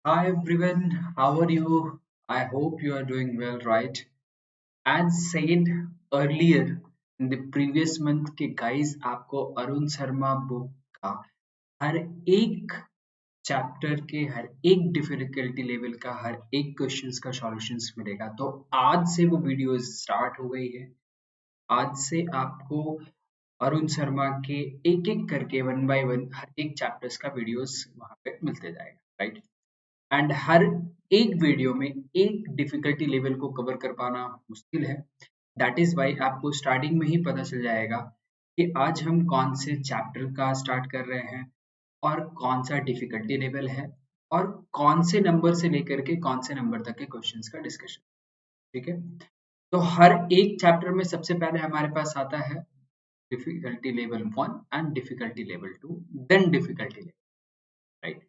Hi everyone, how are you? I hope you are doing well, right? As said earlier in the previous month के guys आपको Arun Sharma book का हर एक chapter के हर एक difficulty level का हर एक क्वेश्चंस का सॉल्यूशंस मिलेगा। तो आज से वो वीडियो स्टार्ट हो गई है। आज से आपको अरुण शर्मा के एक एक करके वन बाय वन हर एक चैप्टर्स का वीडियोस वहां पे मिलते जाएगा, राइट? एंड हर एक वीडियो में एक डिफिकल्टी लेवल को कवर कर पाना मुश्किल है। दैट इज वाई आपको स्टार्टिंग में ही पता चल जाएगा कि आज हम कौन से चैप्टर का स्टार्ट कर रहे हैं और कौन सा डिफिकल्टी लेवल है और कौन से नंबर से लेकर के कौन से नंबर तक के क्वेश्चंस का डिस्कशन। ठीक है, तो हर एक चैप्टर में सबसे पहले हमारे पास आता है difficulty level 1 and difficulty level 2, then difficulty level, right?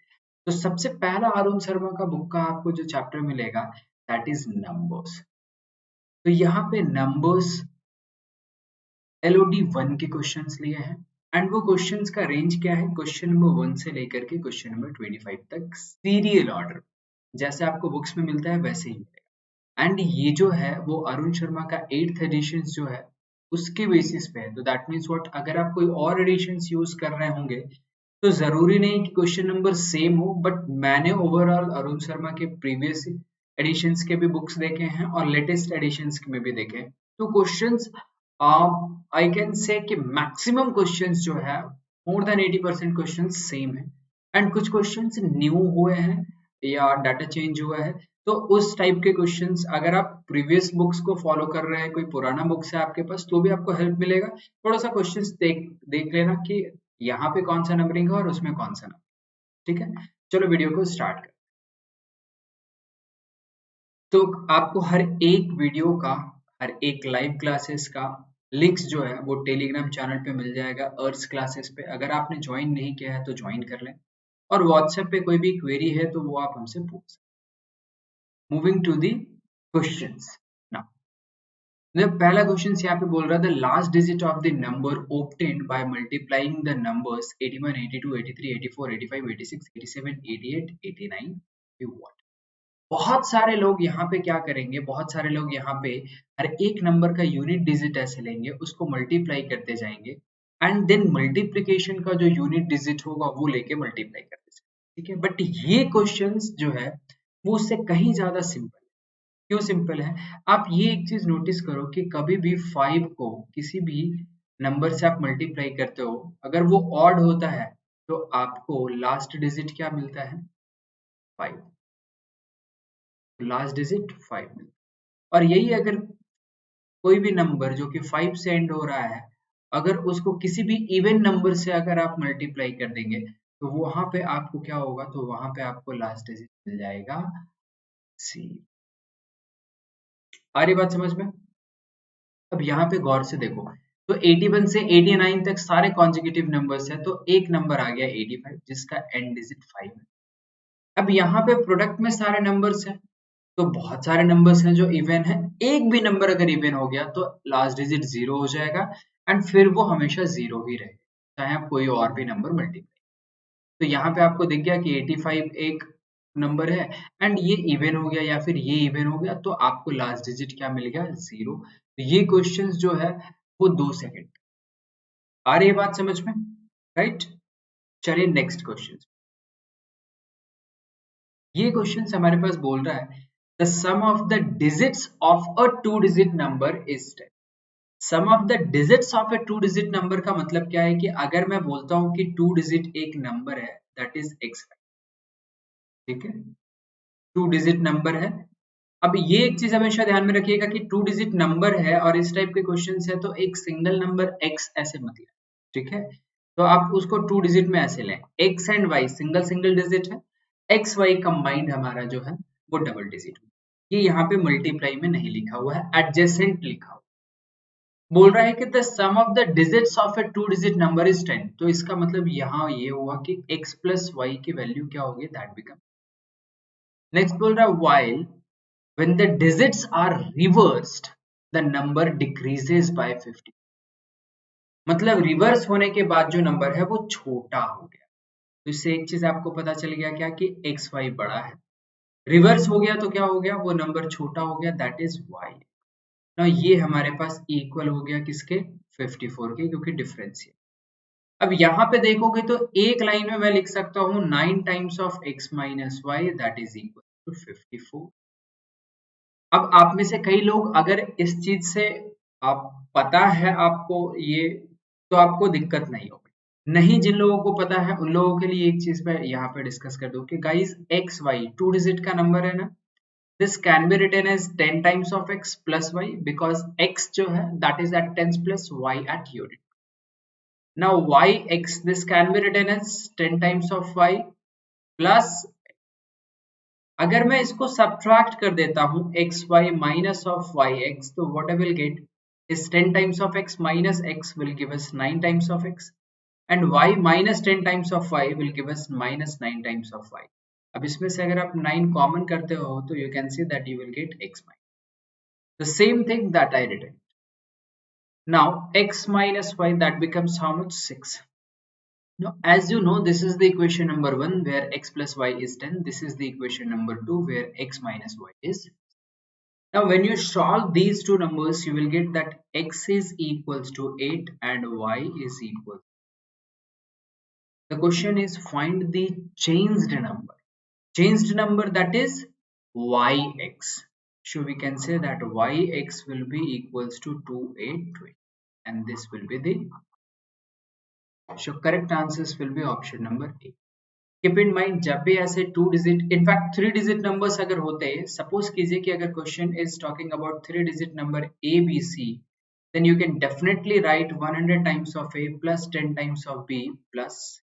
तो सबसे पहला अरुण शर्मा का बुक का आपको जो चैप्टर मिलेगा दैट इज नंबर्स। तो यहाँ पे नंबर्स एलओडी 1 के क्वेश्चंस लिए हैं एंड वो क्वेश्चंस का रेंज क्या है, क्वेश्चन नंबर 1 से लेकर के क्वेश्चन नंबर 25 तक सीरियल ऑर्डर जैसे आपको बुक्स में मिलता है वैसे ही मिलेगा। एंड ये जो है वो अरुण शर्मा का 8th एडिशन जो है उसके बेसिस पे है। तो दैट मीन्स व्हाट, अगर आप कोई और एडिशन यूज कर रहे होंगे तो जरूरी नहीं कि क्वेश्चन नंबर सेम हो, बट मैंने ओवरऑल अरुण शर्मा के प्रीवियस एडिशंस के भी बुक्स देखे हैं और लेटेस्ट एडिशंस में भी देखे हैं। तो क्वेश्चंस आई कैन से कि मैक्सिमम क्वेश्चंस जो है मोर देन 80% क्वेश्चंस सेम है एंड कुछ क्वेश्चंस न्यू हुए हैं या डाटा चेंज हुआ है। तो उस टाइप के क्वेश्चंस अगर आप प्रीवियस बुक्स को फॉलो कर रहे हैं, कोई पुराना बुक्स है आपके पास, तो भी आपको हेल्प मिलेगा। थोड़ा सा क्वेश्चंस देख देख लेना कि यहाँ पे कौन सा नंबरिंग है और उसमें कौन सा नंबर। ठीक है, चलो वीडियो को स्टार्ट कर। तो आपको हर एक वीडियो का, हर एक लाइव क्लासेस का लिंक्स जो है वो टेलीग्राम चैनल पे मिल जाएगा अर्स क्लासेस पे। अगर आपने ज्वाइन नहीं किया है तो ज्वाइन कर लें और व्हाट्सएप पे कोई भी क्वेरी है तो वो आप हमसे पूछ सकते। Moving to the questions now. पहला क्वेश्चन यहाँ पे बोल रहा था last digit of the number obtained by multiplying the numbers 81, 82, 83, 84, 85, 86, 87, 88, 89 you what? बहुत सारे लोग यहाँ पे क्या करेंगे, बहुत सारे लोग यहाँ पे हर एक नंबर का यूनिट डिजिट ऐसे लेंगे, उसको मल्टीप्लाई करते जाएंगे एंड देन मल्टीप्लीकेशन का जो यूनिट डिजिट होगा वो लेके मल्टीप्लाई करते जाएंगे। ठीक है, बट ये क्वेश्चंस जो है वो उससे कहीं ज्यादा सिंपल। क्यों सिंपल है? आप ये एक चीज नोटिस करो कि कभी भी 5 को किसी भी नंबर से आप मल्टीप्लाई करते हो, अगर वो ऑड होता है तो आपको लास्ट डिजिट क्या मिलता है? 5। लास्ट डिजिट 5 मिलता है। और यही अगर कोई भी नंबर जो कि 5 से एंड हो रहा है, अगर उसको किसी भी इवन नंबर से अगर आप मल्टीप्लाई कर देंगे तो वहां पे आपको क्या होगा, तो वहां पे आपको लास्ट डिजिट मिल जाएगा सी। आ रही बात समझ में? अब यहाँ पे गौर से देखो, तो 81 से 89 तक सारे कॉन्जिक्यूटिव नंबर्स है, तो एक नंबर आ गया 85 जिसका एंड डिजिट 5 है। अब यहाँ पे प्रोडक्ट में सारे नंबर्स हैं, तो बहुत सारे नंबर्स हैं जो इवन है। एक भी नंबर अगर इवन हो गया तो लास्ट डिजिट 0 हो जाएगा एंड फिर वो हमेशा 0 ही रहेगा चाहे आप कोई और भी नंबर मल्टीप्लाई। तो यहाँ पे आपको दिख गया कि 85 एक नंबर है एंड ये इवन हो गया या फिर ये इवन हो गया, तो आपको लास्ट डिजिट क्या मिल गया? 0। तो ये क्वेश्चंस जो है वो 2 सेकंड। आ रही है बात समझ में? राइट, चलिए नेक्स्ट क्वेश्चन। ये क्वेश्चन हमारे पास बोल रहा है the sum of the digits of a 2 digit number is 10। Sum of the digits of a 2 digit number का मतलब क्या है कि अगर मैं बोलता हूं कि 2 डिजिट एक नंबर है दैट इज x। ठीक है, 2 डिजिट नंबर है। अब ये एक चीज हमेशा ध्यान में रखिएगा कि 2 डिजिट नंबर है और इस टाइप के क्वेश्चन है तो एक सिंगल नंबर x ऐसे मतलब। ठीक है, तो आप उसको 2 डिजिट में ऐसे लें, x and y single single digit है, एक्स वाई कंबाइंड हमारा जो है वो डबल डिजिट। ये यहाँ पे मल्टीप्लाई में नहीं लिखा हुआ है, एडजेसेंट लिखा हुआ। बोल रहा है कि the sum of the digits of a 2 digit number is 10। तो इसका मतलब यहाँ ये हुआ कि x प्लस वाई की वैल्यू क्या होगी, दैट बिकम। नेक्स्ट बोल रहा है while when the digits are reversed the number decreases by 50। मतलब रिवर्स होने के बाद जो नंबर है वो छोटा हो गया। तो इससे एक चीज आपको पता चल गया क्या कि एक्स वाई बड़ा है। रिवर्स हो गया तो क्या हो गया, वो नंबर छोटा हो गया, दैट इज वाई। ना ये हमारे पास इक्वल हो गया किसके, 54 के, क्योंकि डिफरेंस है। अब यहाँ पे देखोगे तो एक लाइन में मैं लिख सकता हूँ 9 times of x minus y that is equal to 54। अब आप में से कई लोग अगर इस चीज से आप पता है आपको ये, तो आपको दिक्कत नहीं होगी। नहीं, जिन लोगों को पता है उन लोगों के लिए एक चीज मैं यहाँ पे डिस्कस कर दूं कि गाइस एक्स वाई 2 डिजिट का नंबर है ना, this can be written as 10 times of x plus y because x जो है that is at tens plus y at unit. Now y x this can be written as 10 times of y plus, अगर मैं इसको subtract कर देता हूँ x y minus of y x, तो what I will get is 10 times of x minus x will give us 9 times of x and y minus 10 times of y will give us minus 9 times of y. अब इसमें से अगर आप 9 common करते हो तो you can see that you will get x minus the same thing that I written. Now x minus y that becomes how much, 6. Now as you know this is the equation number 1 where x plus y is 10. This is the equation number 2 where x minus y is. Now when you solve these two numbers you will get that x is equals to 8 and y is equal. The question is find the changed number. Changed number that is yx. So we can say that yx will be equals to 2820 and this will be the, so correct answers will be option number A. Keep in mind जब भी ऐसे 2 digit in fact 3 digit numbers अगर होते हैं, suppose कीजिए कि अगर question is talking about 3 digit number A B C, then you can definitely write 100 times of A plus 10 times of B plus,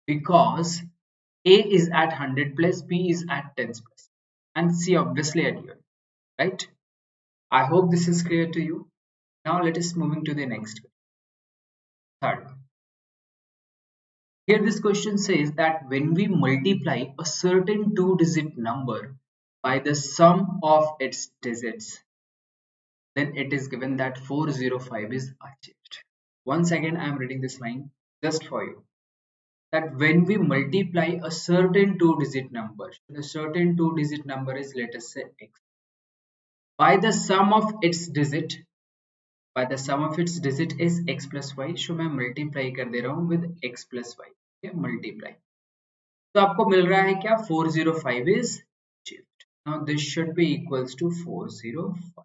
because A is at 100 plus B is at 10 plus and C obviously at U, right? I hope this is clear to you. Now let us moving to the next one. Third. Here this question says that when we multiply a certain two-digit number by the sum of its digits, then it is given that 405 is achieved. Once again I am reading this line just for you. That when we multiply a certain two-digit number, the certain two-digit number is, let us say x, by the sum of its digit, by the sum of its digit is x plus y, so मैं multiply कर दे रहा हूँ with x plus y, okay, multiply, तो आपको मिल रहा है क्या, 405 is achieved. Now this should be equals to 405.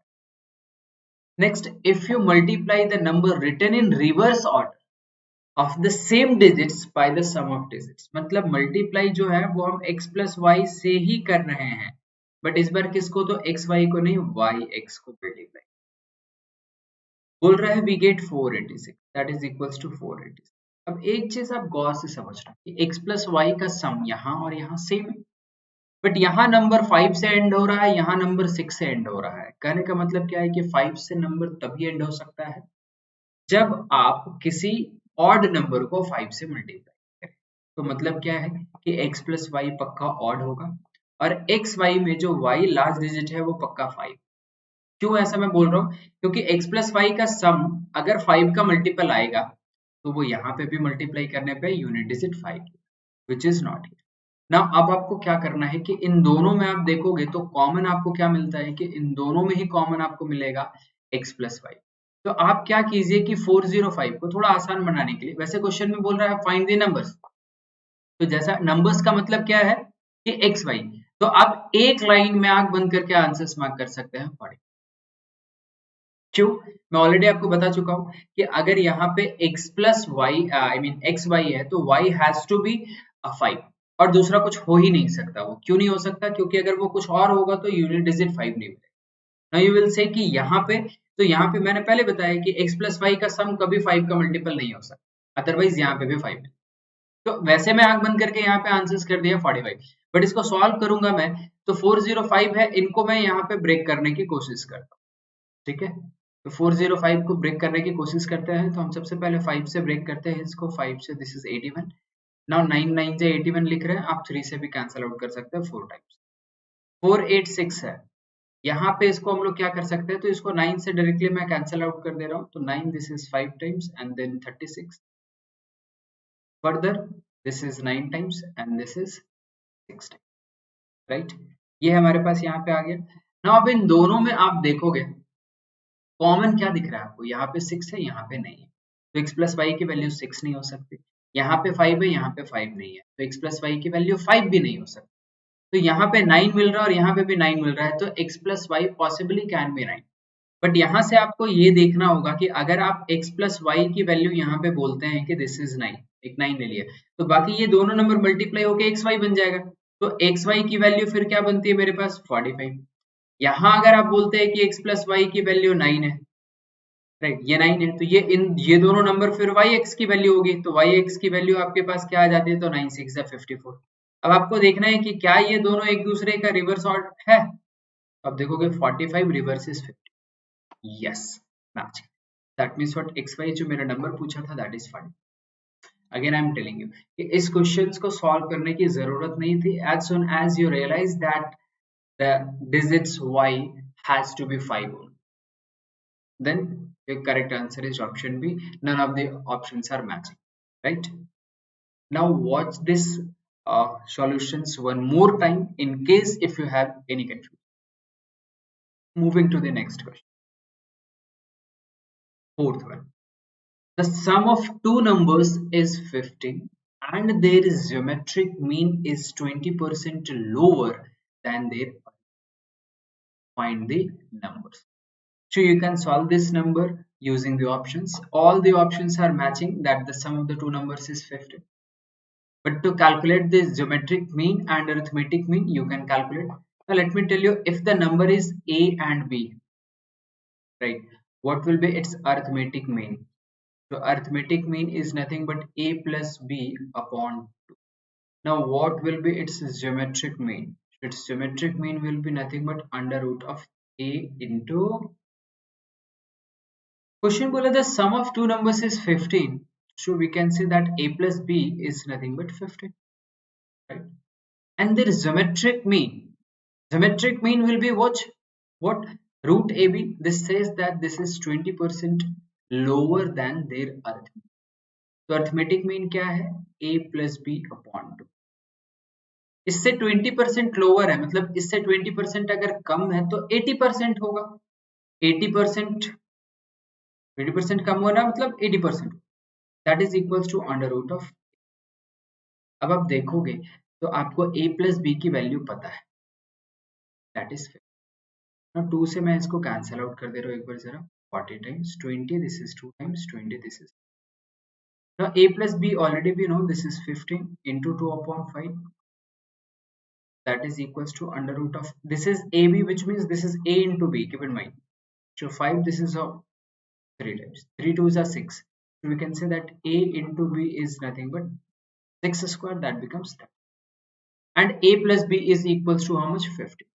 Next, if you multiply the number written in reverse order of the same digits by the sum of digits, मतलब multiply जो है वो हम x plus y से ही कर रहे हैं, but इस बार किसको, तो x y को नहीं, y x को multiply बोल रहा है, we get 486 that is equals to 486. अब एक चीज आप गौर से समझना कि x plus y का सम यहाँ और यहाँ सेम है, बट यहाँ नंबर 5 से एंड हो रहा है, यहाँ नंबर 6 से एंड हो रहा है। कहने का मतलब क्या है कि 5 से नंबर तभी एंड हो सकता है जब आप किसी ऑड नंबर को 5 से मल्टीप्लाई करें। तो मतलब क्या है कि x प्लस वाई पक्का ऑड होगा और एक्स वाई में जो y लास्ट डिजिट है वो पक्का 5। क्यों ऐसा मैं बोल रहा हूँ, क्योंकि x प्लस वाई का सम अगर 5 का मल्टीपल आएगा तो वो यहाँ पे भी मल्टीप्लाई करने पे unit digit 5, which is not here. ना अब आपको क्या करना है कि इन दोनों में आप देखोगे तो कॉमन आपको क्या मिलता है कि इन दोनों में ही कॉमन आपको मिलेगा x प्लस वाई। तो आप क्या कीजिए कि 405 को थोड़ा आसान बनाने के लिए, वैसे क्वेश्चन में बोल रहा है फाइंड द नंबर्स, तो जैसा नंबर्स का मतलब क्या है कि x y, तो आप एक लाइन में आंख बंद करके आंसर्स मार्क कर सकते हैं पढ़े। क्यों, मैं ऑलरेडी आपको बता चुका हूं कि अगर यहाँ पे x plus y I mean x y है तो y हैज टू बी 5 और दूसरा कुछ हो ही नहीं सकता। वो क्यों नहीं हो सकता, क्योंकि अगर वो कुछ और होगा तो यूनिट डिजिट 5 नहीं मिलेगा। नाउ यू विल से कि यहाँ पे, तो यहाँ पे मैंने पहले बताया कि x प्लस वाई का सम कभी 5 का मल्टीपल नहीं हो सकता, अदरवाइज यहाँ पे भी 5। तो वैसे मैं आंख बंद करके यहाँ पे आंसर्स कर दिया 45, बट इसको सॉल्व करूंगा मैं तो 405 है, इनको मैं यहाँ पे ब्रेक करने की कोशिश करता हूँ, ठीक है। तो 405 को ब्रेक करने की कोशिश करते हैं, तो हम सबसे पहले 5 से ब्रेक करते हैं इसको, 5 से दिस इज 81। नाउ 9 9 से 81 लिख रहे हैं, आप 3 से भी कैंसिल आउट कर सकते हैं 4 टाइम्स। 486 है, यहाँ पे इसको हम लोग क्या कर सकते हैं, तो इसको 9 से डायरेक्टली मैं कैंसिल आउट कर दे रहा हूँ, तो 9 this is 5 times and then 36 further this is 9 times and this is 6 times, right. ये हमारे पास यहाँ पे आ गया ना। अब इन दोनों में आप देखोगे कॉमन क्या दिख रहा है आपको, यहाँ पे 6 है, यहाँ पे नहीं है, तो x प्लस वाई की वैल्यू 6 नहीं हो सकती। यहाँ पे 5 है, यहाँ पे 5 नहीं है, तो x प्लस वाई की वैल्यू 5 भी नहीं हो सकती। तो यहाँ पे 9 मिल रहा है और यहाँ पे भी 9 मिल रहा है, तो x plus y possibly can be 9। But यहाँ से आपको ये देखना होगा कि अगर आप x प्लस वाई की वैल्यू यहाँ पे बोलते हैं कि दिस इज 9, एक 9 ले लिया, तो बाकी ये दोनों नंबर मल्टीप्लाई होके xy बन जाएगा, तो xy की वैल्यू फिर क्या बनती है मेरे पास 45। यहाँ अगर आप बोलते हैं कि x प्लस वाई की वैल्यू 9 है, राइट, ये 9 है, तो ये दोनों नंबर फिर yx की वैल्यू होगी, तो yx की वैल्यू आपके पास क्या आ जाती है, तो 9 6 54। अब आपको देखना है कि क्या ये दोनों एक दूसरे का रिवर्स ऑर्ड है, तो आप देखोगे 45 reverse is 50, yes match. That means what xy जो मेरा नंबर पूछा था that is 40। Again I am telling you कि इस क्वेश्चंस को सॉल्व करने की जरूरत नहीं थी, as soon as you realise that the digits y has to be 5 only, then the correct answer is option B. None of the options are matching, right? Now watch this solutions one more time in case if you have any confusion. Moving to the next question. Fourth one. The sum of two numbers is 15 and their geometric mean is 20% lower than their. Find the numbers. So you can solve this number using the options. All the options are matching that the sum of the two numbers is 15. But to calculate the geometric mean and arithmetic mean, you can calculate. Now let me tell you, if the number is a and b, right, what will be its arithmetic mean? So arithmetic mean is nothing but a plus b upon 2. Now what will be its geometric mean? Its geometric mean will be nothing but under root of a into. Question बोला the sum of two numbers is 15. So we can say that a plus b is nothing but 15, right? And their geometric mean will be what root ab. This says that this is 20% lower than their arithmetic. तो arithmetic mean क्या है, a plus b upon 2. इससे 20% lower है, मतलब इससे 20% अगर कम है तो 80% होगा। 80% 20% कम होना मतलब 80%, that is equals to under root of. अब आप देखोगे तो आपको a प्लस बी की वैल्यू पता है, दैट इज 2 से मैं इसको कैंसिल आउट कर दे रहा हूँ एक बार जरा, 40 times 20, this is 2 times 20, this is. Now a plus b already we know, this is 15 into 2 upon 5, that is equals to under root of, this is ab, which means this is a into b, keep in mind. So 5, this is 3 times, 3 2s are 6, so we can say that a into b is nothing but 6 square, that becomes 10, and a plus b is equals to how much, 50.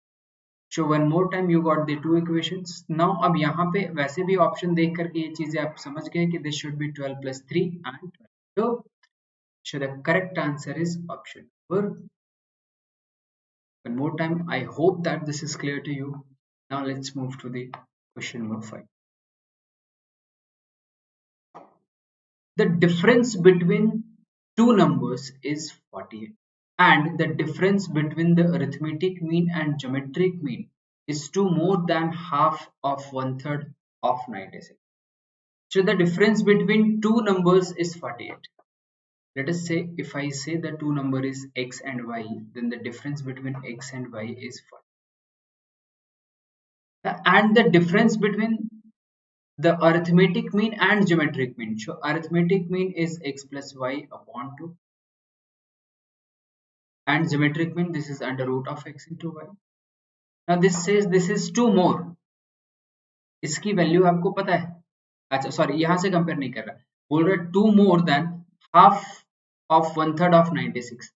So one more time you got the two equations. Now अब यहाँ पे वैसे भी option देख करके ये चीजें आप समझ गए कि this should be 12 plus 3 and 12. So the correct answer is option number. One more time, I hope that this is clear to you. Now let's move to the question number 5. The difference between two numbers is 48. And the difference between the arithmetic mean and geometric mean is 2 more than half of 1/3 of 96. So the difference between two numbers is 48. Let us say if I say the two number is x and y, then the difference between x and y is 40. And the difference between the arithmetic mean and geometric mean. So arithmetic mean is x plus y upon 2. And geometric mean, this is under root of x into y. Now this says this is 2 more. इसकी value आपको पता है, अच्छा sorry यहाँ से compare नहीं कर रहा, बोल रहा 2 more than half of 1/3 of 96.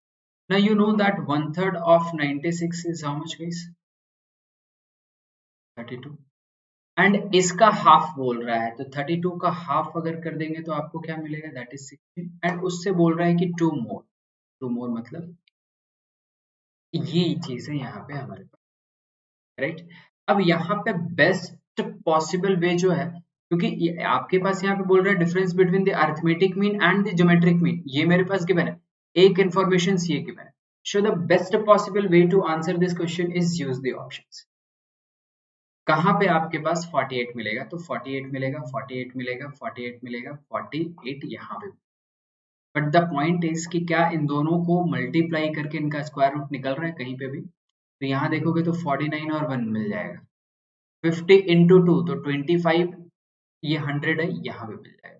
Now you know that 1/3 of 96 is how much guys, 32. And इसका हाफ बोल रहा है, तो 32 का हाफ अगर कर देंगे तो आपको क्या मिलेगा, दैट इज 16. एंड उससे बोल रहा है कि 2 more मतलब ये चीज है यहाँ पे हमारे पास, राइट. अब यहाँ पे बेस्ट पॉसिबल वे जो है, क्योंकि आपके पास यहाँ पे बोल रहा है difference between the arithmetic mean and the geometric mean, ये मेरे पास गिवन है, एक इंफॉर्मेशन ये गिवन है. So the best possible way to answer this question is use the options. कहाँ पे आपके पास 48 मिलेगा, तो 48 मिलेगा, 48 मिलेगा, 48 मिलेगा, 48 यहाँ पे. बट द पॉइंट इज कि क्या इन दोनों को मल्टीप्लाई करके इनका स्क्वायर रूट निकल रहा है कहीं पे भी, तो यहाँ देखोगे तो 49 और 1 मिल जाएगा. 50 इंटू 2 तो 25, ये 100 है, यहाँ पे मिल जाएगा.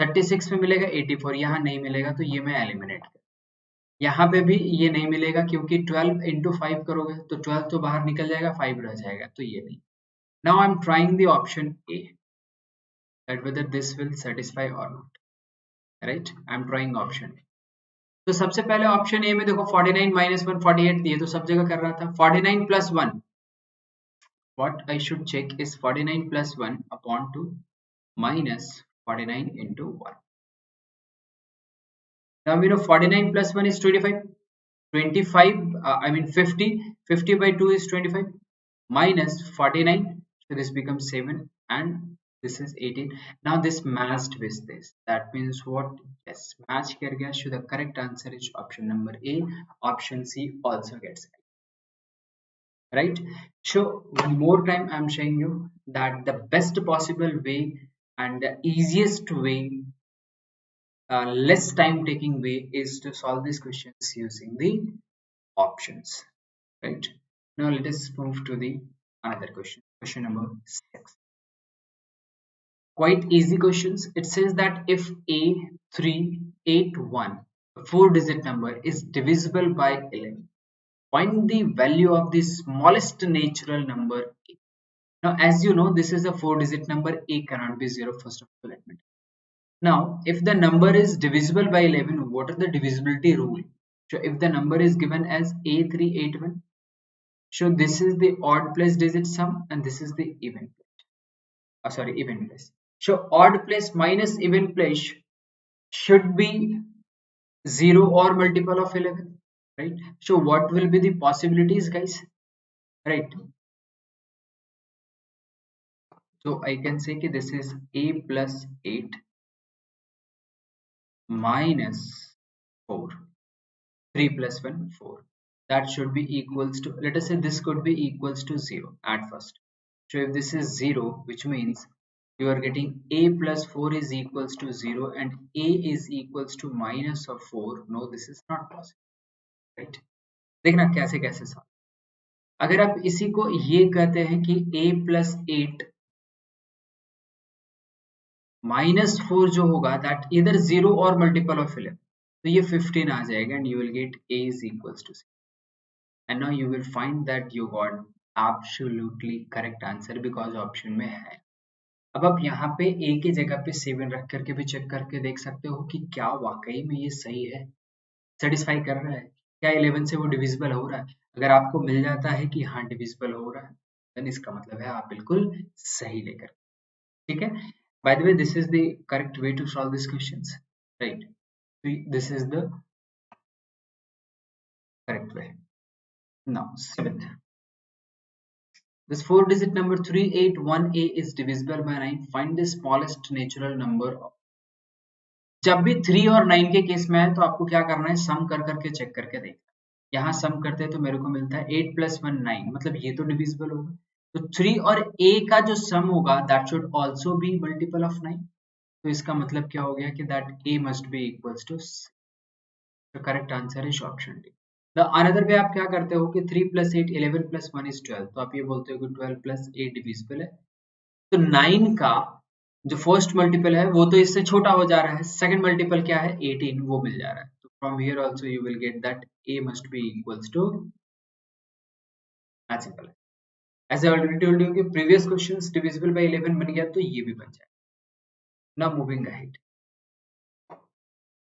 36 में मिलेगा 84, यहाँ नहीं मिलेगा तो ये मैं एलिमिनेट कर. यहाँ पे भी ये नहीं मिलेगा क्योंकि 12 इंटू 5 करोगे तो 12 तो बाहर निकल जाएगा, 5 रह जाएगा, तो ये नहीं. Now I am trying the option A that whether this will satisfy or not, right? I am trying option. तो सबसे पहले ऑप्शन ए में देखो 49 माइनस 1 48 दिए, तो सब जगह कर रहा था. 49 plus 1, what I should check is 49 plus 1 upon 2 minus 49 into 1. Now we know 49 plus 1 is 25. 25, I mean 50. 50 by 2 is 25 minus 49. So this becomes 7 and this is 18. Now this matched with this. That means what? Yes, match kar gaya. So the correct answer is option number A. Option C also gets it. Right? So one more time I'm showing you that the best possible way and the easiest way, less time taking way is to solve these questions using the options. Right? Now let us move to the another question. Question number 6. Quite easy questions. It says that if A381, a 4-digit number, is divisible by 11, find the value of the smallest natural number A. Now, as you know, this is a 4-digit number. A cannot be 0. First of all, admit. Now, if the number is divisible by 11, what is the divisibility rule? So, if the number is given as A381, so this is the odd place digit sum and this is the even place. Even place. So odd place minus even place should be 0 or multiple of 11, right? So what will be the possibilities, guys? Right. So I can say that this is A plus 8 minus 4. 3 plus 1, 4. That should be equals to, let us say this could be equals to 0 at first. So if this is 0, which means you are getting A plus 4 is equals to 0 and A is equals to minus of 4. No, this is not possible, right? देखना कैसे कैसे solve. अगर आप इसी को ये कहते हैं कि A plus 8 minus 4 जो होगा that either 0 or multiple of 11, तो ये 15 आ जाएगा and you will get A is equals to 0. And now you will find that you got absolutely correct answer because option में है. अब आप यहाँ पे A की जगह पे 7 रख करके भी चेक करके देख सकते हो कि क्या वाकई में ये सही है, सेटिस्फाई कर रहा है, क्या 11 से वो डिविजिबल हो रहा है. अगर आपको मिल जाता है कि हाँ डिविजिबल हो रहा है, देन इसका मतलब है आप बिल्कुल सही लेकर. ठीक है. By the way this is the correct way to solve this questions, right? This is the correct way. Now 7th. This 4-digit number 381A is divisible by 9. Find the smallest natural number of. जब भी 3 और 9 के case में है तो आपको क्या करना है, सम कर करके चेक करके देखना. यहाँ सम करते हैं तो मेरे को मिलता है 8 plus 1 9, मतलब ये तो डिविजिबल होगा. तो 3 और A का जो सम होगा that should also be multiple of 9. तो इसका मतलब क्या हो गया कि that A must be equals to. तो correct answer is option D. The another way आप क्या करते हो कि 3 plus 8 11 plus 1 is 12, तो आप ये बोलते हो कि 12 plus 8 डिविजिबल है. तो 9 का जो फर्स्ट मल्टीपल है वो तो इससे छोटा हो जा रहा है, सेकंड मल्टीपल क्या है 18, वो मिल जा रहा है. तो from here also you will get that A must be equals to. That's simple. As I already told you कि प्रीवियस क्वेश्चंस डिविजिबल बाय 11 बन गया तो ये भी बन जाएगा. Now moving ahead.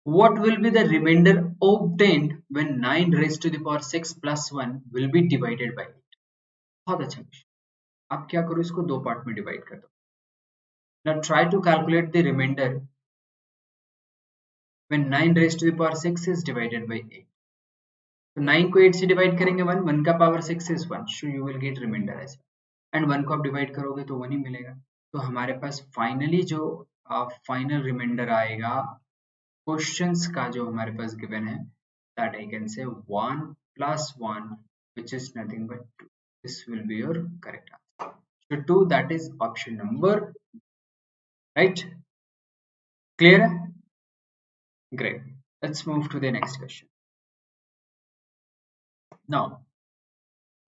What will be the remainder obtained when 9 raised to the power 6 plus 1 will be divided by 8? बहुत अच्छा क्वेश्चन. आप क्या करो, इसको दो पार्ट में डिवाइड कर दो. Now try to calculate the remainder when 9 raised to the power 6 is divided by 8. तो 9 को 8 से डिवाइड करेंगे 1, 1 का power 6 is 1, so you will get remainder as well. And 1 को आप डिवाइड करोगे तो 1 ही मिलेगा. तो हमारे पास फाइनली जो फाइनल रिमाइंडर आएगा क्वेश्चंस का जो हमारे पास गिवन है that I can say 1 plus 1, which is nothing but 2. This will be your correct answer. So 2, that is option number, right? Clear? Great. Let's move to the next question. Now,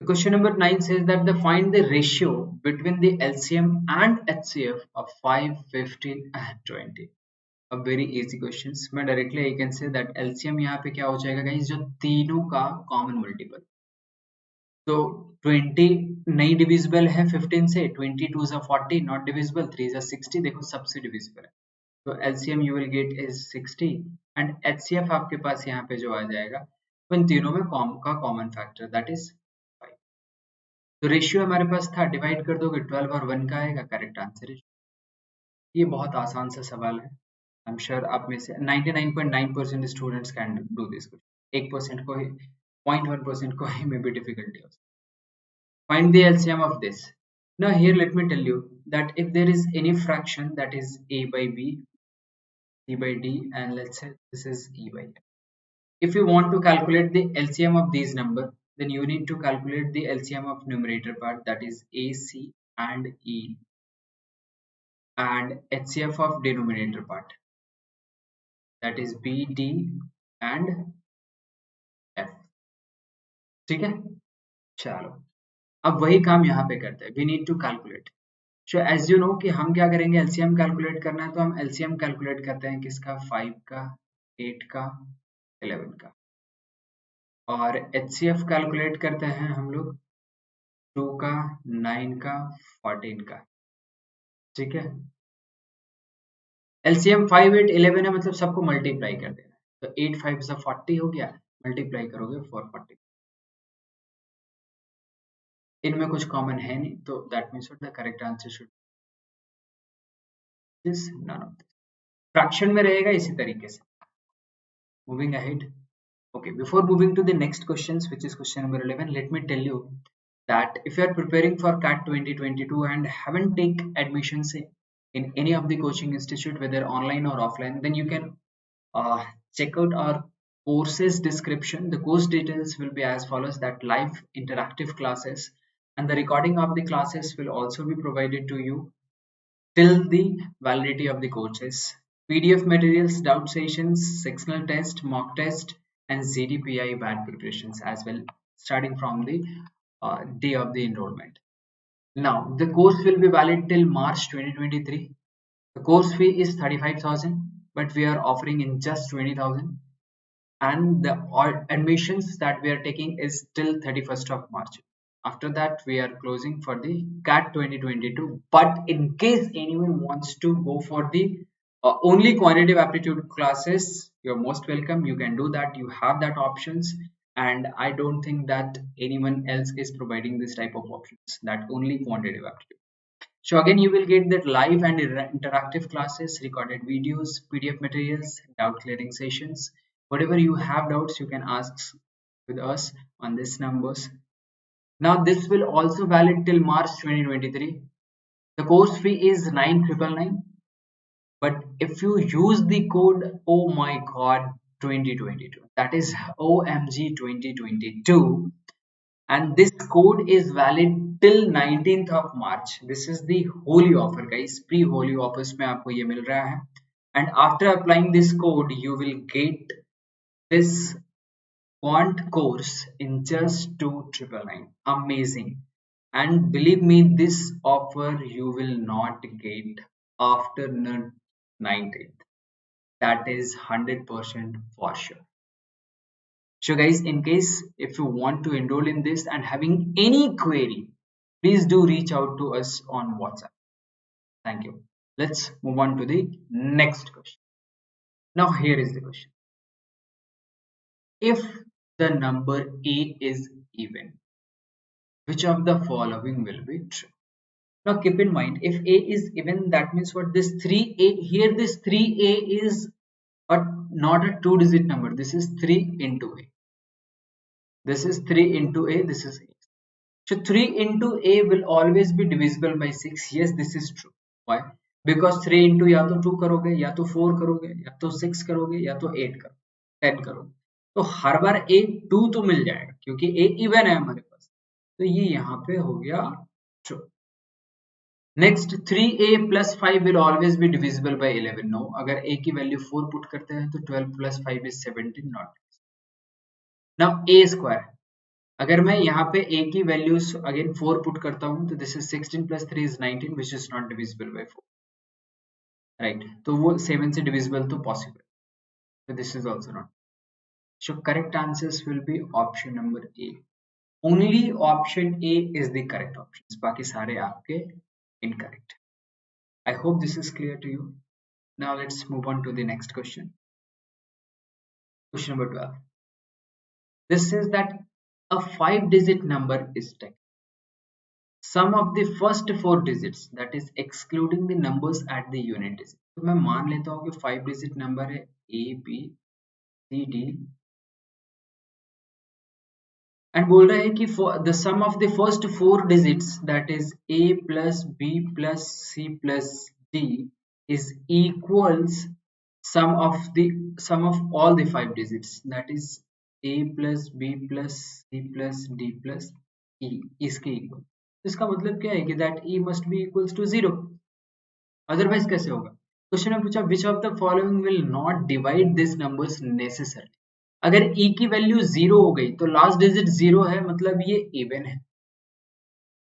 question number 9 says that the find the ratio between the LCM and HCF of 5, 15 and 20. A very easy questions. मैं directly I can say that LCM यहाँ पे क्या हो जाएगा guys, जो तीनों का common multiple. तो 20 नहीं डिविजिबल है 15 से, 22 is 40 not divisible, 3 is 60, देखो सबसे डिविजिबल है, तो LCM you will get is 60 and HCF आपके पास यहाँ पे जो आ जाएगा उन तीनों में कॉमन फैक्टर दैट इज 5. तो रेशियो हमारे पास था, डिवाइड कर दोगे 12 और 1 का आएगा, करेक्ट आंसर है. ये बहुत आसान सा सवाल है, आई एम श्योर आप में से 99.9% students can do this question. 1% को ही 0.1% को ही में भी डिफिकल्टी हो. Find the LCM of this. Now here let me tell you that if there is any fraction that is a by b, c by d, and let's say this is e by f. If you want to calculate the LCM of these number, then you need to calculate the LCM of numerator part, that is a, c and e, and HCF of denominator part, that is b, d and f. ठीक है, चलो अब वही काम यहाँ पे करते हैं. We need to calculate. So as you know कि हम क्या करेंगे, एलसीएम कैलकुलेट करना है तो हम एलसीएम कैलकुलेट करते हैं किसका, 5 का, 8 का, 11 का. और एचसीएफ कैलकुलेट करते हैं हम लोग 2 का, 9 का, 14 का. ठीक है, एलसीएम 5, 8, 11 है, मतलब सबको मल्टीप्लाई कर देना. तो 8 5 से 40 हो गया, मल्टीप्लाई करोगे 440. इनमें कुछ कॉमन है नहीं, तो that means the correct answer should is none of this. Fraction में रहेगा इसी तरीके से. Moving ahead. Okay, before moving to the next questions, which is question number 11, let me tell you that if you are preparing for CAT 2022 and haven't taken admissions in any of the coaching institute, whether online or offline, then you can check out our courses description. The course details will be as follows: that live interactive classes and the recording of the classes will also be provided to you till the validity of the courses. PDF materials, doubt sessions, sectional test, mock test, and ZDPI bad preparations as well, starting from the day of the enrollment. Now, the course will be valid till March 2023. The course fee is 35,000, but we are offering in just 20,000. And the admissions that we are taking is till 31st of March. After that, we are closing for the CAT 2022. But in case anyone wants to go for the only quantitative aptitude classes, you're most welcome. You can do that. You have that options, and I don't think that anyone else is providing this type of options, that only quantitative aptitude. So again, you will get that live and interactive classes, recorded videos, PDF materials, doubt clearing sessions. Whatever you have doubts, you can ask with us on these numbers. Now this will also valid till March 2023. The course fee is 9,999. But if you use the code, oh my god, 2022, that is OMG 2022, and this code is valid till 19th of March. This is the holy offer guys, pre-holy offers में आपको ये मिल रहा है. And after applying this code, you will get this quant course in just 2,999. Amazing. And believe me, this offer you will not get after 19th. That is 100% for sure. So guys, in case if you want to enroll in this and having any query, please do reach out to us on WhatsApp. Thank you. Let's move on to the next question. Now here is the question. If the number a is even, which of the following will be true? Now keep in mind, if a is even, that means what, this 3a here, this 3a is not a 2-digit number. This is 3 into a. This is 3 into a. This is a. So 3 into a will always be divisible by 6. Yes, this is true. Why? Because 3 into या तो 2 करोगे, या तो 4 करोगे, या तो 6 करोगे, या तो 8 करोगे, 10 करोगे. तो हर बार ए 2 तो मिल जाएगा क्योंकि ए इवन है हमारे पास, तो ये यहाँ पे हो गया true. Next 3a plus 5 will always be divisible by 11. No, अगर a की वैल्यू 4 पुट करते हैं तो 12 plus 5 is 17 not. Now a square, अगर मैं यहाँ पे a की वैल्यूज अगेन 4 पुट करता हूँ तो this is 16 plus 3 is 19 which is not divisible by 4, right, तो वो 7 से डिविजिबल तो possible, so this is also not. So correct answers will be option number A. Only option A is the correct option. बाकी सारे आपके incorrect. I hope this is clear to you. Now let's move on to the next question. Question number 12. This is that a 5-digit number is taken. Sum of the first 4 digits, that is excluding the numbers at the unit digit. तो मैं मान लेता हूँ कि 5-digit number है A, B, C, D, and बोल रहा है कि the sum of the first 4 digits, that is A plus B plus C plus D, is equals sum of all the 5 digits, that is A plus B plus C plus D plus E, इसके equal. इसका मतलब क्या है कि that E must be equals to 0, otherwise कैसे होगा। Question में पूछा which of the following will not divide these numbers necessarily। अगर e की वैल्यू 0 हो गई तो लास्ट डिजिट 0 है, मतलब ये इवन है।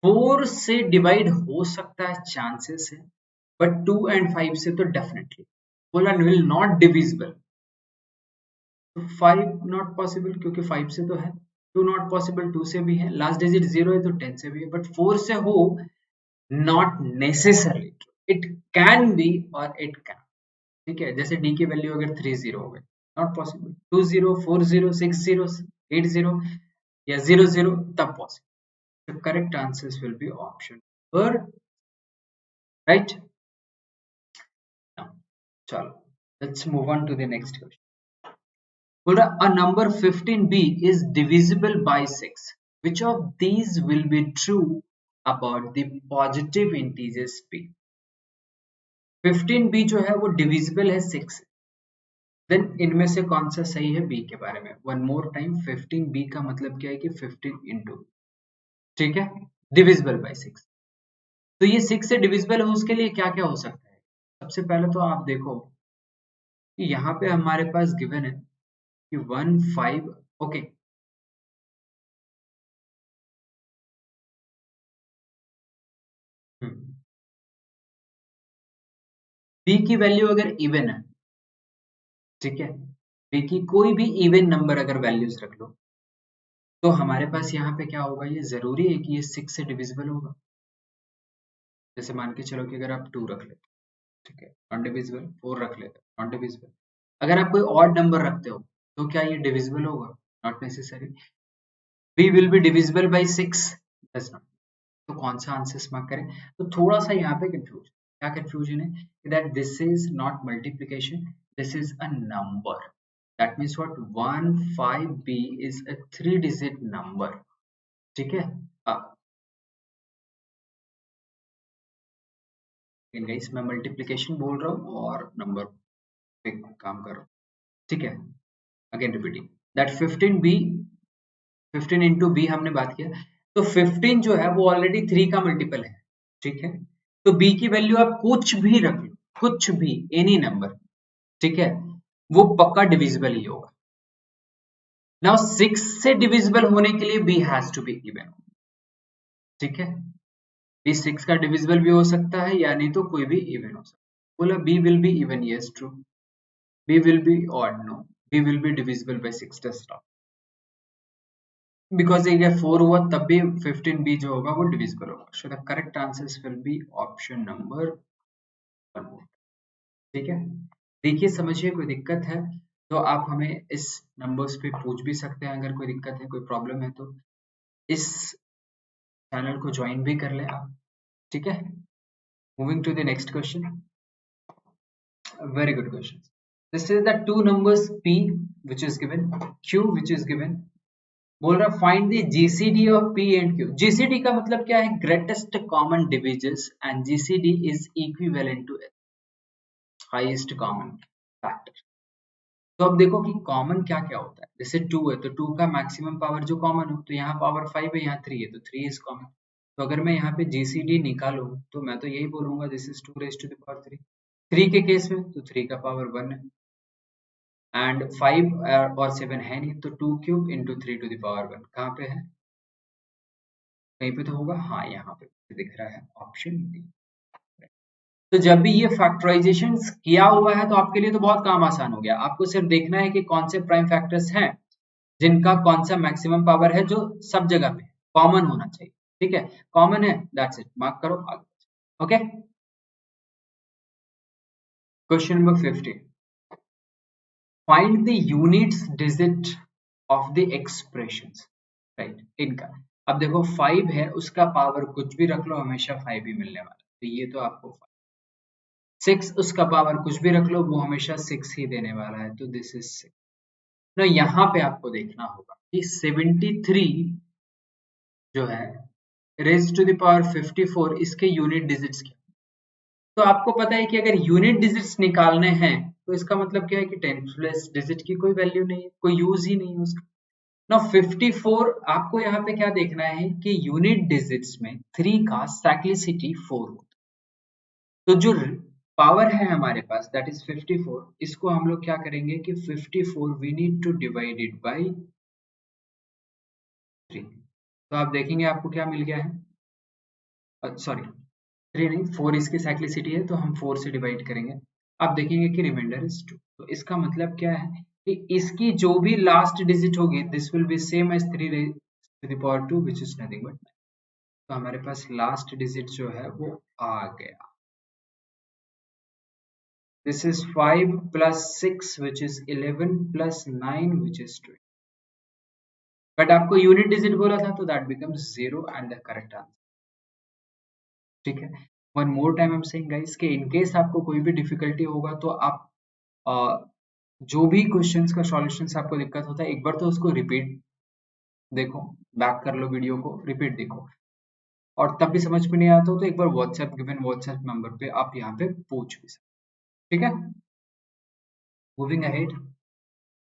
4 से डिवाइड हो सकता है, चांसेस है, बट 2 एंड 5 से तो डेफिनेटली। बोला विल नॉट डिविजिबल, तो 5 नॉट पॉसिबल क्योंकि 5 से तो है, 2 नॉट पॉसिबल 2 से भी है, लास्ट डिजिट 0 है तो 10 से भी है, बट 4 से हो not necessarily, it can be और इट कैन। ठीक है, जैसे डी की वैल्यू अगर 30 हो गई, नॉट पॉसिबल, 20, 40, 60, 80 या 00 तब possible. The correct answers will be option number, right? Now, chalo, let's move on to the next question. A number 15b is divisible by 6. Which of these will be true about the positive integers b? 15b जो है वो divisible है 6 से, then इनमें से कौन सा सही है b के बारे में। वन मोर टाइम, 15b का मतलब क्या है कि 15 इंटू, ठीक है, डिविजिबल बाय 6। तो ये 6 से डिविजिबल है, उसके लिए क्या क्या हो सकता है। सबसे पहले तो आप देखो कि यहाँ पे हमारे पास गिवन है कि 1 5, ओके, बी की वैल्यू अगर इवन है, ठीक है, बी की कोई भी इवन नंबर अगर वैल्यूज रख लो तो हमारे पास यहाँ पे क्या होगा, ये जरूरी है कि ये 6 से डिविजिबल होगा। जैसे मान के चलो कि अगर आप 2 रख लेते, ठीक है, नॉन डिविजिबल, 4 रख लेते, नॉन डिविजिबल। अगर आप कोई ऑड नंबर रखते हो तो क्या ये डिविजिबल होगा, not necessary. B will be divisible by 6, does not. तो कौन सा आंसर मार्क करें। तो थोड़ा सा यहाँ पे कंफ्यूजन, क्या कंफ्यूजन है, that this is not multiplication, this is a number, that means what, 1 5b is a 3 digit number, ठीक है। गाइस मैं मल्टीप्लीकेशन बोल रहा हूँ और नंबर पे काम कर रहा हूँ, ठीक है। Again repeating that 15b, 15 into B हमने बात किया, तो 15 जो है वो ऑलरेडी 3 का मल्टीपल है, ठीक है। तो b की वैल्यू आप कुछ भी रख लो, कुछ भी, एनी नंबर, ठीक है, वो पक्का डिविजिबल ही होगा। नाउ 6 से डिविजिबल होने के लिए b has to be even, ठीक है। b 6 का डिविजिबल भी हो सकता है या नहीं तो कोई भी इवन हो सकता है। बोला b will be even, yes true. b will be odd, no, b will be divisible by 6 does not, because अगर 4 हुआ तब भी 15b जो होगा वो डिविजिबल होगा। So the correct answers will be option number 1, ठीक है। देखिए समझिए, कोई दिक्कत है तो आप हमें इस नंबर्स पे पूछ भी सकते हैं, अगर कोई दिक्कत है, कोई प्रॉब्लम है तो इस चैनल को ज्वाइन भी कर लें आप, ठीक है। Moving to the next question, very good question. This is the two numbers p which is given, q which is given, बोल रहा find the GCD of P and Q. GCD का मतलब क्या है, greatest common divisors, and GCD is equivalent to highest common factor. तो अब देखो कि कॉमन क्या क्या होता है, जैसे 2 है तो 2 का मैक्सिमम पावर जो कॉमन हो, तो यहाँ पावर 5 है, यहाँ 3 है, तो 3 इज कॉमन। तो अगर मैं यहाँ पे जीसीडी निकालूं तो मैं तो यही बोलूंगा this is 2 raise to the power 3। 3 के केस में तो 3 का पावर 1 है, एंड 5 और 7 है नहीं, तो 2 cube into 3 to the power 1 कहाँ पे है, कहीं पे तो होगा, हाँ यहाँ पे दिख रहा है ऑप्शन डी। तो जब भी ये फैक्टराइजेशन किया हुआ है तो आपके लिए तो बहुत काम आसान हो गया, आपको सिर्फ देखना है कि कौन से प्राइम फैक्टर्स हैं जिनका कौन सा मैक्सिमम पावर है जो सब जगह पे कॉमन होना चाहिए। ठीक है, कॉमन है, दैट्स इट, मार्क करो आगे। Okay, question number 50, find the units digit of the expressions, right, इनका। अब देखो 5 है, उसका पावर कुछ भी रख लो हमेशा 5 ही मिलने वाला, तो ये तो आपको 6, उसका पावर कुछ भी रख लो वो हमेशा 6 ही देने वाला है, तो दिस इज 6 ना। यहाँ पे आपको देखना होगा कि 73 जो है रेज टू द पावर 54 इसके यूनिट डिजिट्स क्या। तो आपको पता है कि अगर यूनिट डिजिट्स निकालने हैं तो इसका मतलब क्या है कि 10 प्लस डिजिट की कोई वैल्यू नहीं है, कोई यूज ही नहीं है उसका ना। 54 आपको यहाँ पे क्या देखना है कि यूनिट डिजिट्स में 3 का साइक्लिसिटी 4 होता है। तो जो पावर है हमारे पास दैट इज 54, इसको हम लोग क्या करेंगे कि 54 we need to divide it by 3। तो आप देखेंगे आपको क्या मिल गया है, सॉरी 3 नहीं 4 इसकी साइक्लिसिटी है, तो हम 4 से डिवाइड करेंगे, आप देखेंगे कि रिमाइंडर इज 2। तो इसका मतलब क्या है कि इसकी जो भी लास्ट डिजिट होगी this will be same as 3 to the power 2 which is nothing but, तो हमारे पास लास्ट डिजिट जो है वो आ गया, this is 5 plus 6 which is 11 plus 9 which is 20, but आपको यूनिट डिजिट बोला था तो that becomes 0 and the correct answer. ठीक है, one more time I am saying guys कि इन केस आपको कोई भी डिफिकल्टी होगा तो आप जो भी क्वेश्चंस का सॉल्यूशंस आपको दिक्कत होता है एक बार तो उसको रिपीट देखो, बैक कर लो वीडियो को, रिपीट देखो, और तब भी समझ में नहीं आता हो तो एक बार व्हाट्सएप गिवन व्हाट्सएप नंबर पे आप यहाँ पे पूछ भी सकते। ठीक है, moving ahead,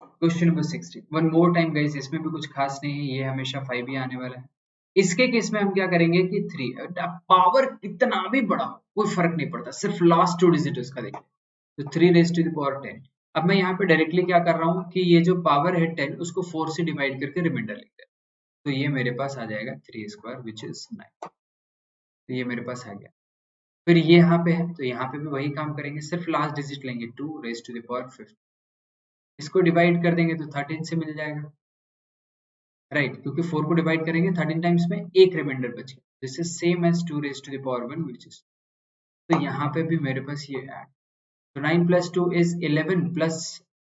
question number 60, one more time guys, इसमें भी कुछ खास नहीं है, ये हमेशा 5 ही आने वाला है। इसके केस में हम क्या करेंगे कि 3 पावर कितना भी बड़ा हो कोई फर्क नहीं पड़ता, सिर्फ लास्ट 2 डिजिट उसका देखिए, तो 3 रेज टू द पावर 10। अब मैं यहाँ पे डायरेक्टली क्या कर रहा हूँ कि ये जो पावर है 10 उसको 4 से डिवाइड करके रिमाइंडर लिख दें, तो ये मेरे पास आ जाएगा 3 स्क्वायर विच इज 9, तो ये मेरे पास आ गया। फिर ये यहाँ पे है तो यहाँ पे भी वही काम करेंगे, सिर्फ लास्ट डिजिट लेंगे 2 रेज टू द पावर 5, इसको डिवाइड कर देंगे तो 13 से मिल जाएगा, राइट, क्योंकि 4 को डिवाइड करेंगे 13 टाइम्स में एक रिमाइंडर बचेगा, this is same as 2 raise to the power 1 which is, तो यहाँ पे भी मेरे पास ये ऐड, तो 9 plus 2 is 11 plus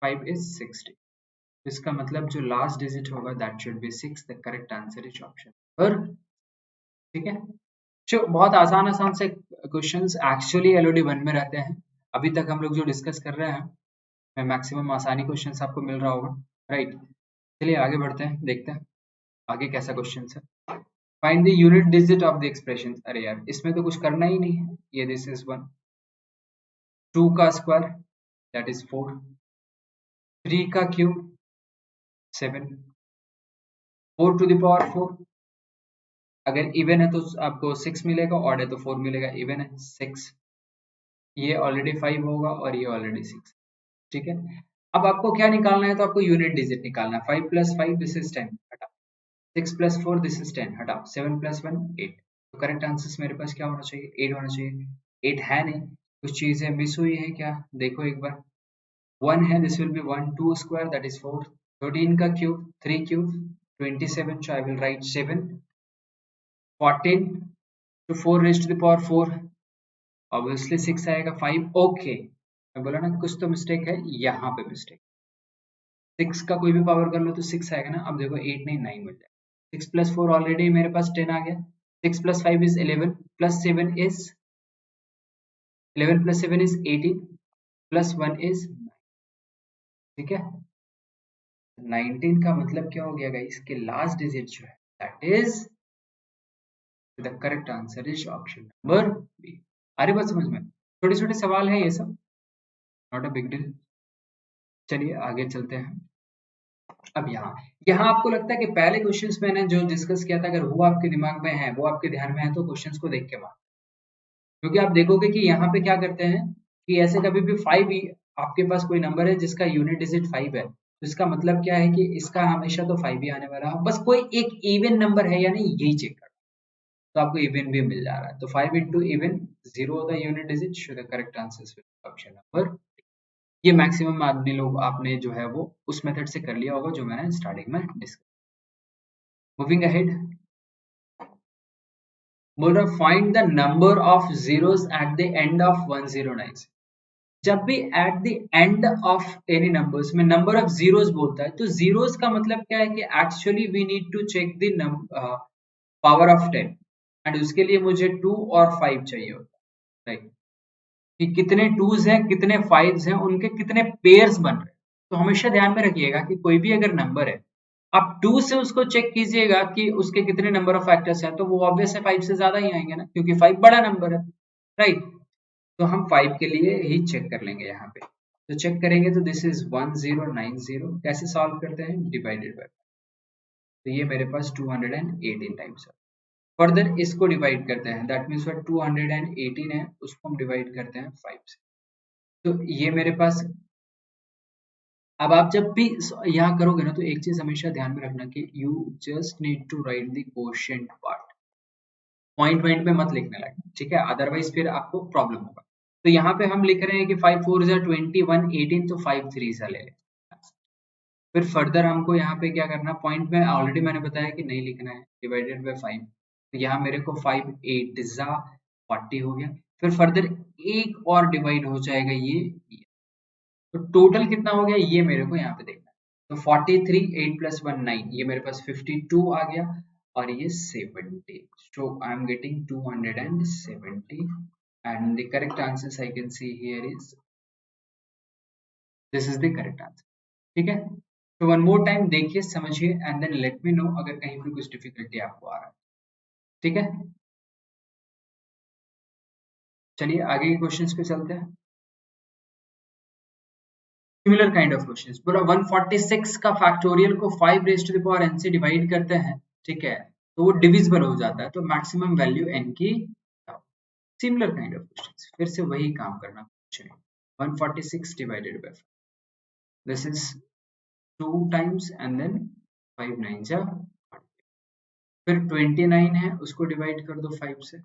5 is 60, इसका मतलब जो लास्ट डिजिट होगा that should be 6, the correct answer is option और। ठीक है, जो बहुत आसान आसान से क्वेश्चंस एक्चुअली एलओडी 1 में रहते हैं, अभी तक हम लोग जो डिस्कस कर रहे हैं मैक्सिमम आसानी क्वेश्चंस आपको मिल रहा होगा, राइट। चलिए आगे बढ़ते हैं, देखते हैं आगे कैसा क्वेश्चन है। Find the unit digit of the expression, अरे यार इसमें तो कुछ करना ही नहीं है, ये दिस इज 1, 2 का स्क्वायर दैट इज 4, 3 का क्यूब 7, 4 टू द पावर 4, अगर इवन है तो आपको 6 मिलेगा, ऑड है तो 4 मिलेगा, इवन है 6, ये ऑलरेडी 5 होगा और ये ऑलरेडी 6। ठीक है, अब आपको क्या निकालना है, तो आपको यूनिट डिजिट निकालना है, 5 plus 5 दिस इज 10 हटाओ, 6 plus 4 दिस इज 10 हटाओ, 7 plus 1 8, तो करेक्ट आंसर मेरे पास क्या होना चाहिए, 8 होना चाहिए। 8 है नहीं, कुछ चीजें मिस हुई है क्या, देखो एक बार, 1 है, this will B 1, 2 square that is 4, 13 का cube 3 cube 27, so I will write 7, 14 to 4 raised to the power 4, obviously 6 आएगा, 5 ओके, मैं बोला ना कुछ तो मिस्टेक है, यहाँ पे मिस्टेक, 6 का कोई भी पावर कर लो तो 6 आएगा ना, अब देखो 8 नहीं 9 मिल जाएगा, 6 plus 4 ऑलरेडी मेरे पास 10 आ गया, 6 plus 5 is 11 plus 7 is 11 plus 7 is 18 plus 1 is 9, ठीक है, 19 का मतलब क्या हो गया गाइस कि लास्ट डिजिट जो है that is the correct answer is option number B. अरे बात समझ में, छोटे छोटे सवाल है ये सब, नॉट अ बिग डील। चलिए आगे चलते हैं। अब यहाँ आपको लगता है कि पहले क्वेश्चंस मैंने जो डिस्कस किया था, अगर वो आपके दिमाग में है, वो आपके ध्यान में है, तो क्वेश्चंस को देख के मार, क्योंकि आप देखोगे कि यहाँ पे क्या करते हैं कि ऐसे कभी भी फाइव, आपके पास कोई नंबर है जिसका यूनिट डिजिट फाइव है, तो इसका मतलब क्या है कि इसका हमेशा तो फाइव ही आने वाला है, बस कोई एक इवन नंबर है या नहीं यही चेक करना, तो आपको इवन भी मिल जा रहा है, तो 5 इंटू इवन, जीरो होता है unit digit, so the correct answer is option number. ये मैक्सिमम आदमी लोग आपने जो है वो उस मेथड से कर लिया होगा जो मैंने स्टार्टिंग में डिस्कस। मूविंग अहेड, बोल रहा find the number of zeros at the end of 109। जब भी at the end of any numbers में नंबर ऑफ जीरोस बोलता है, तो जीरोस का मतलब क्या है कि actually we need to check the power of 10, and उसके लिए मुझे 2 और 5 चाहिए होता है, राइट, कि कितने टूज हैं कितने फाइव्स हैं, उनके कितने पेयर्स बन रहे हैं। तो हमेशा ध्यान में रखिएगा कि कोई भी अगर नंबर है, आप 2 से उसको चेक कीजिएगा कि उसके कितने नंबर ऑफ फैक्टर्स हैं, तो वो ऑब्वियस है 5 से ज्यादा ही आएंगे ना, क्योंकि 5 बड़ा नंबर है, राइट। तो हम 5 के लिए ही चेक कर लेंगे यहाँ पे, तो चेक करेंगे तो दिस इज 1090। कैसे सॉल्व करते हैं, डिवाइडेड बाय, तो ये मेरे पास 218 टाइम्स है। फर्दर इसको डिवाइड करते हैं, दैट मीन्स 218 है, उसको हम डिवाइड करते हैं 5 से, तो ये मेरे पास। अब आप जब भी यहाँ करोगे ना, तो एक चीज हमेशा ध्यान में रखना कि you just need to write the quotient part, point point पे मत लिखने लगे, ठीक है, अदरवाइज फिर आपको प्रॉब्लम होगा। तो यहाँ पे हम लिख रहे हैं कि 5 4 जा 20, 118, तो 5 3 सा ले लें। फिर फर्दर हमको यहाँ पे क्या करना, पॉइंट में ऑलरेडी मैंने बताया कि नहीं लिखना है, डिवाइडेड बाय 5, तो यहाँ मेरे को 5 8 जा 40 हो गया। फिर फर्दर एक और डिवाइड हो जाएगा ये, तो टोटल कितना हो गया ये मेरे को यहाँ पे देखना है। तो 43, 8 प्लस 1 9, ये मेरे पास 52 आ गया, और ये 70, so I am getting 270, and the correct answers I can see here is, this is the correct answer, ठीक है। तो वन मोर टाइम देखिए समझिए and then let me know अगर कहीं पे कुछ डिफिकल्टी आपको आ रहा है, ठीक है। चलिए आगे के क्वेश्चंस पे चलते हैं। सिमिलर काइंड ऑफ क्वेश्चंस, बोला 146 का फैक्टोरियल को 5 raise to the power n से डिवाइड करते हैं, ठीक है, तो वो डिविजिबल हो जाता है, तो मैक्सिमम वैल्यू n की। सिमिलर काइंड ऑफ क्वेश्चंस, फिर से वही काम करना, कुछ नहीं। 146 divided by 5, this is 2 times and then 5 9 जा, फिर 29 है, उसको डिवाइड कर दो 5 से,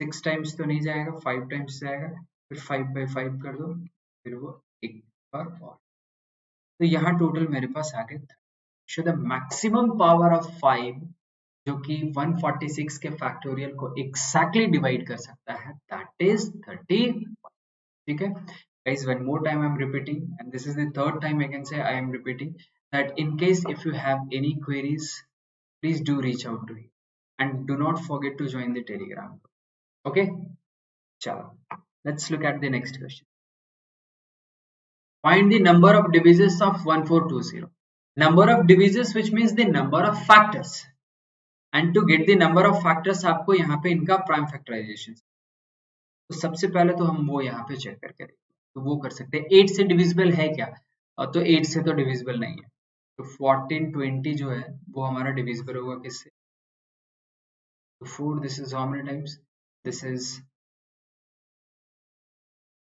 6 टाइम्स तो नहीं जाएगा, 5 टाइम्स जाएगा, फिर 5 बाय 5 कर दो, फिर वो एक बार और, तो यहाँ टोटल मेरे पास आ गए। So the maximum power of 5 जो कि 146 के फैक्टोरियल को एग्जैक्टली डिवाइड कर सकता है, दैट इज 30, ठीक है। Guys, one more time I'm repeating, and this is the third time I can say I am repeating, that in case if you have any queries, please do reach out to me, and do not forget to join the Telegram. Okay, chalo, let's look at the next question. Find the number of divisors of 1420. Number of divisors, which means the number of factors, and to get the number of factors आपको यहाँ पे इनका prime factorisation, तो सबसे पहले तो हम वो यहाँ पे चेक करके देखते हैं, तो वो कर सकते हैं 8 से डिविजिबल है क्या, तो 8 से तो डिविजिबल नहीं है, तो 1420 जो है वो हमारा डिविजिबल होगा किससे, तो 4, this is how many times, this is,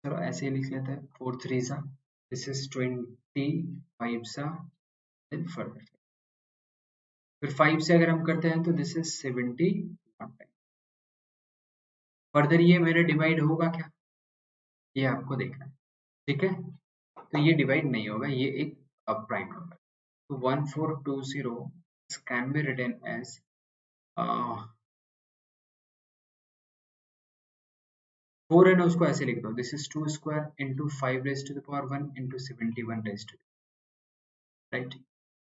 चलो ऐसे ही लिख लेते हैं, 4 3 सा, दिस इज 25 सा, देन फर्दर फिर 5 से अगर हम करते हैं तो दिस इज 71 टाइम। फर्दर ये मेरे डिवाइड होगा क्या, ये आपको देखना है, ठीक है, तो ये डिवाइड नहीं होगा, ये एक प्राइम नंबर, तो 1420 कैन बी रिटन एज 4 है ना, उसको ऐसे लिख दो, this is 2 square into 5 raise to the power 1 into 71 raise to, right.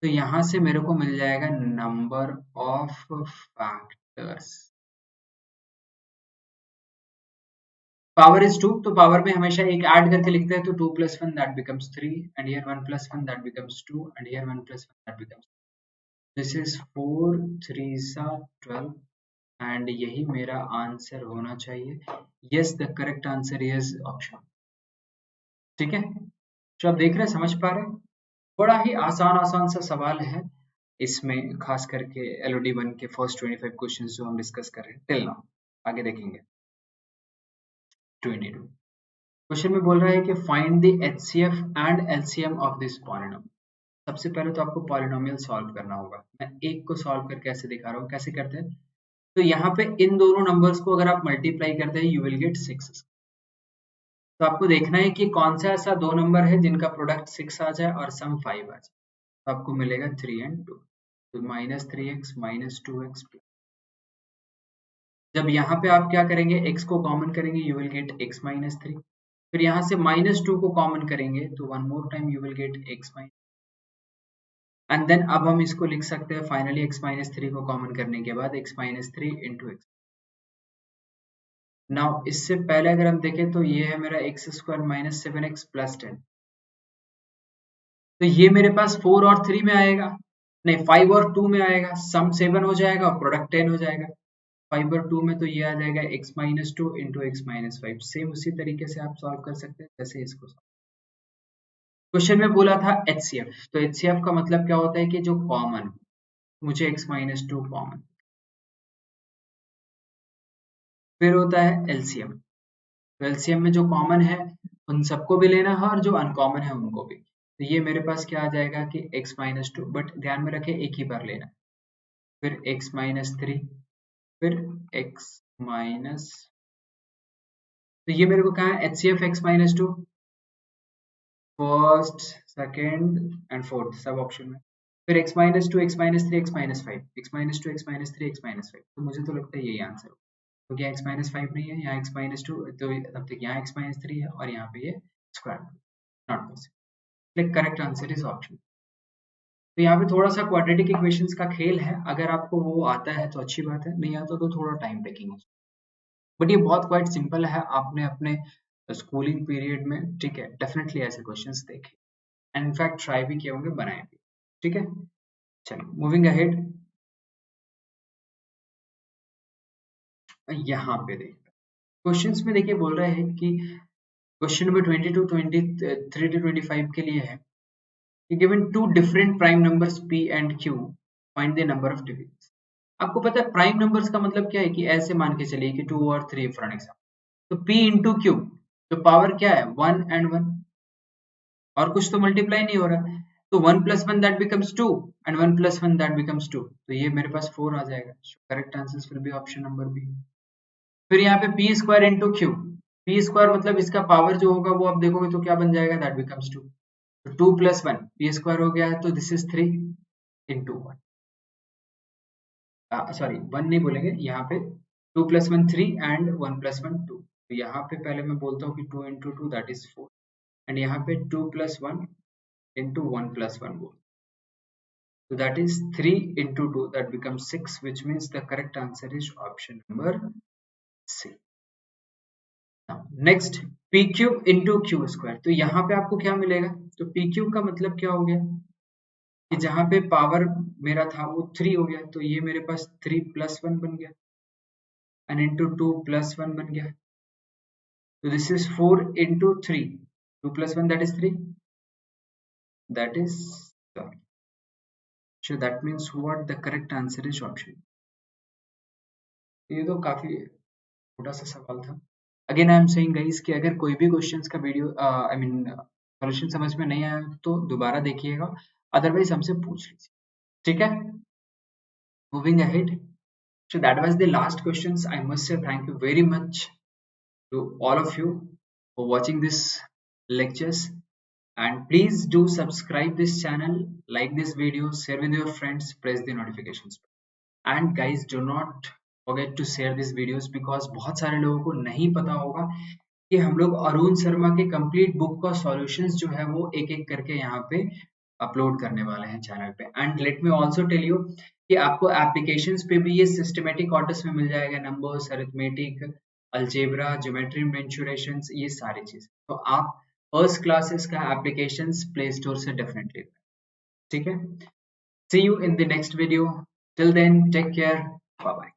तो यहाँ से मेरे को मिल जाएगा number of factors, power is 2, तो पावर में हमेशा एक ऐड करके लिखते हैं, तो 2 + 1 that becomes 3, and here 1 + 1 that becomes 2, and here 1 + 1 that becomes, this is 4 3 सा 12, एंड यही मेरा आंसर होना चाहिए। Yes, the correct answer is option, ठीक है। तो आप देख रहे हैं, समझ पा रहे हैं, थोड़ा ही आसान आसान सा सवाल है इसमें, खास करके एलओडी 1 के फर्स्ट 25 क्वेश्चंस जो हम डिस्कस कर रहे हैं टिल नाउ। आगे देखेंगे 22 क्वेश्चन में बोल रहा है कि find the HCF and LCM of this polynomial. सबसे पहले तो आपको पॉलिनोमियल सॉल्व करना होगा। मैं एक को सॉल्व करके ऐसे दिखा रहा हूँ, कैसे करते हैं। तो यहाँ पे इन दोनों नंबर्स को अगर आप मल्टीप्लाई करते हैं यू विल गेट 6। तो आपको देखना है कि कौन सा ऐसा दो नंबर है जिनका प्रोडक्ट 6 आ जाए और सम 5 आ जाए। तो आपको मिलेगा 3 and 2, तो -3x -2x। जब यहाँ पे आप क्या करेंगे, x को कॉमन करेंगे यू विल गेट x -3। फिर यहाँ से -2 को कॉमन करेंगे तो one more time you will get x minus, and then अब हम इसको लिख सकते हैं फाइनली x -3 को कॉमन करने के बाद x -3 into x। नाउ इससे पहले अगर हम देखें तो ये है मेरा x² -7x + 10। तो ये मेरे पास 4 और 3 में आएगा, नहीं 5 और 2 में आएगा। सम 7 हो जाएगा और प्रोडक्ट 10 हो जाएगा। 5 और 2 में तो ये आ जाएगा x -2 into x -5। सेम उसी तरीके से आप सॉल्व कर सकते हैं जैसे इसको। क्वेश्चन में बोला था HCF, तो HCF का मतलब क्या होता है कि जो कॉमन, मुझे x -2 कॉमन। फिर होता है LCM, तो LCM में जो कॉमन है उन सबको भी लेना है और जो अनकॉमन है उनको भी। तो ये मेरे पास क्या आ जाएगा कि x -2, बट ध्यान में रखें एक ही बार लेना। फिर x -3, फिर x माइनस, तो ये मेरे को कहा है HCF x -2, first second and fourth सब ऑप्शन में। फिर x -2 x -3 x -5 x -2 x -3 x -5। तो मुझे तो लगता है यही आंसर हो, क्योंकि x -5 नहीं है यहाँ, x -2 तो तब तक यहाँ x -3 है और यहाँ पे ये square, not possible. Correct answer is option. तो यहाँ पे थोड़ा सा क्वाड्रेटिक इक्वेशंस का खेल है, अगर आपको वो आता है तो अच्छी बात है, नहीं आता तो थोड़ा टाइम टेकिंग है। बट ये बहुत क्वाइट सिंपल है, आपने अपने स्कूलिंग पीरियड में, ठीक है, डेफिनेटली ऐसे क्वेश्चंस देखे एंड इनफैक्ट ट्राई भी किए होंगे, बनाए भी। ठीक है, चलो मूविंग अहेड। यहाँ पे देखते क्वेश्चंस में, देखिए बोल रहे हैं कि क्वेश्चन नंबर 22, 23 to 25 के लिए है कि given two different prime numbers p and q, find the number of divisions. आपको पता है प्राइम नंबर्स का मतलब क्या है, कि ऐसे मान के चलिए कि 2 और 3 फॉर एग्जाम्पल, तो p इंटू क्यू, तो पावर क्या है 1 and 1, और कुछ तो मल्टीप्लाई नहीं हो रहा। तो 1 + 1 that becomes 2 and 1 + 1 that becomes 2, तो ये मेरे पास 4 आ जाएगा। Correct answer will be option number B. फिर यहाँ पे p² इंटू क्यू, p² मतलब इसका पावर जो होगा वो आप देखोगे तो क्या बन जाएगा, दैट बिकम्स 2। तो 2 + 1 p² हो गया है, तो दिस इज 3 इंटू 1, सॉरी 1 नहीं बोलेंगे यहाँ पे, 2 + 1 3 एंड 1 + 1 2। तो यहाँ पे पहले मैं बोलता हूँ कि 2 इंटू 2 दैट इज 4, एंड यहाँ पे 2 + 1 इंटू 1 + 1 बोल, so that is 3 into 2 that becomes 6, which means the correct answer is option number C. Now next pq into q², तो यहाँ पे आपको क्या मिलेगा, तो pq का मतलब क्या हो गया कि जहाँ पे पावर मेरा था वो 3 हो गया, तो ये मेरे पास 3 + 1 बन गया एंड इंटू 2 + 1 बन गया, तो this is 4 into 3, 2 + 1 that is 3, that is so that means what the correct answer is option। ये तो काफी छोटा सा सवाल था। Again I am saying guys कि अगर कोई भी क्वेश्चंस का वीडियो आई मीन सॉल्यूशन समझ में नहीं आया तो दोबारा देखिएगा, अदरवाइज हमसे पूछ लीजिए, ठीक है। Moving ahead, so that was the last questions। I must say thank you very much to all of you for watching this lectures, and please do subscribe this channel, like this video, share with your friends, press the notifications, and guys do not forget to share these videos because बहुत सारे लोगों को नहीं पता होगा कि हम लोग अरुण शर्मा के कंप्लीट बुक का सॉल्यूशंस जो है वो एक एक करके यहाँ पे अपलोड करने वाले हैं चैनल पे। And let me also tell you कि आपको एप्लीकेशंस पे भी ये सिस्टमेटिक ऑर्डर्स में मिल जाएगा, numbers, arithmetic, algebra, geometry, mensurations, ये सारी चीज। तो आप फर्स्ट क्लासेस का एप्लीकेशंस प्ले स्टोर से डेफिनेटली, ठीक है। See you in the next video, till then take care, bye bye.